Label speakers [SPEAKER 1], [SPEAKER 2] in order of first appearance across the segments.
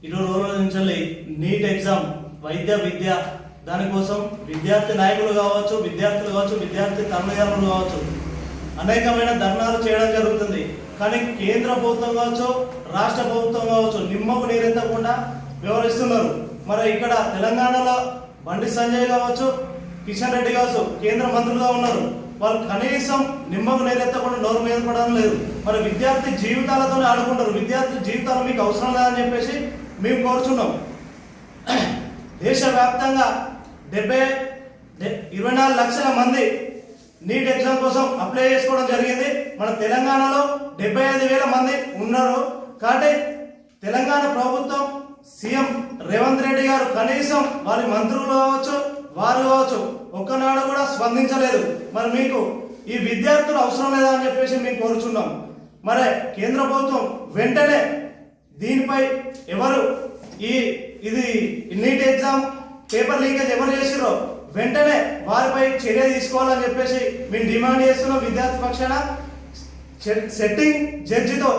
[SPEAKER 1] 20 రోజుల నుంచి NEET exam వైద్య విద్య దానికోసం విద్యార్థి నాయకులు కావచ్చు, విద్యార్థులు కావచ్చు, విద్యార్థి తల్లిదండ్రులు కావచ్చు అనేకమైన ధర్నాలు చేయడం జరుగుతుంది. కానీ కేంద్ర ప్రభుత్వం కావచ్చు, రాష్ట్ర ప్రభుత్వం కావచ్చు నిమ్మకు నీరెత్తకుండా వ్యవహరిస్తున్నారు. మరి ఇక్కడ తెలంగాణలో బండి సంజయ్ కావచ్చు, కిషన్ రెడ్డి కావచ్చు కేంద్ర మంత్రులుగా ఉన్నారు. వాళ్ళు కనీసం నిమ్మకు నీరెత్తకుండా నోరు మీద పడడం లేదు. మరి విద్యార్థి జీవితాలతో ఆడుకుంటారు. విద్యార్థి జీవితాలు మీకు అవసరం లేదని చెప్పేసి మేము కోరుచున్నాం. దేశవ్యాప్తంగా 24 లక్షల మంది నీట్ ఎగ్జామ్ కోసం అప్లై చేసుకోవడం జరిగింది. మన తెలంగాణలో 75,000 మంది ఉన్నారు. కాబట్టి తెలంగాణ ప్రభుత్వం సీఎం రేవంత్ రెడ్డి గారు కనీసం వారి మంత్రులు కావచ్చు, వారు కావచ్చు ఒక్కనాడు కూడా స్పందించలేదు. మరి మీకు ఈ విద్యార్థులు అవసరం లేదా అని చెప్పేసి మేము కోరుచున్నాం. మరి కేంద్ర ప్రభుత్వం వెంటనే దీనిపై ఎవరు ఇది నీట్ ఎగ్జామ్ పేపర్ లీకేజ్ ఎవరు చేసిరో వెంటనే వారిపై చర్య తీసుకోవాలని చెప్పేసి మేము డిమాండ్ చేస్తున్నాం. విద్యార్థి పక్షాన సెట్టింగ్ జడ్జితో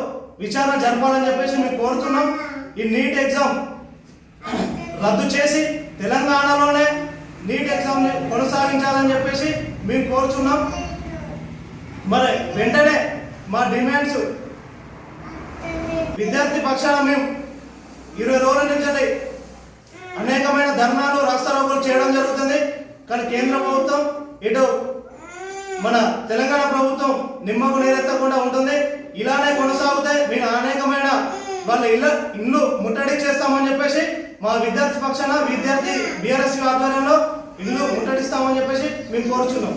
[SPEAKER 1] విచారణ జరపాలని చెప్పేసి మేము కోరుతున్నాం. ఈ నీట్ ఎగ్జామ్ రద్దు చేసి తెలంగాణలోనే నీట్ ఎగ్జామ్ కొనసాగించాలని చెప్పేసి మేము కోరుచున్నాం. మరి వెంటనే మా డిమాండ్స్ విద్యార్థి పక్షాన మేము 20 రోజుల నుంచి అనేకమైన ధర్నాలు రాస్తారోకోలు చేయడం జరుగుతుంది. కానీ కేంద్ర ప్రభుత్వం ఇటు మన తెలంగాణ ప్రభుత్వం నిమ్మకు నీరెత్తకుండా ఉంటుంది. ఇలానే కొనసాగితే మేము అనేకమైన వాళ్ళ ఇల్లు ముట్టడి చేస్తామని చెప్పేసి మా విద్యార్థి పక్షాన విద్యార్థి బీఆర్ఎస్ ఆధ్వర్యంలో ఇల్లు ముట్టడిస్తామని చెప్పేసి మేము కోరుచున్నాం.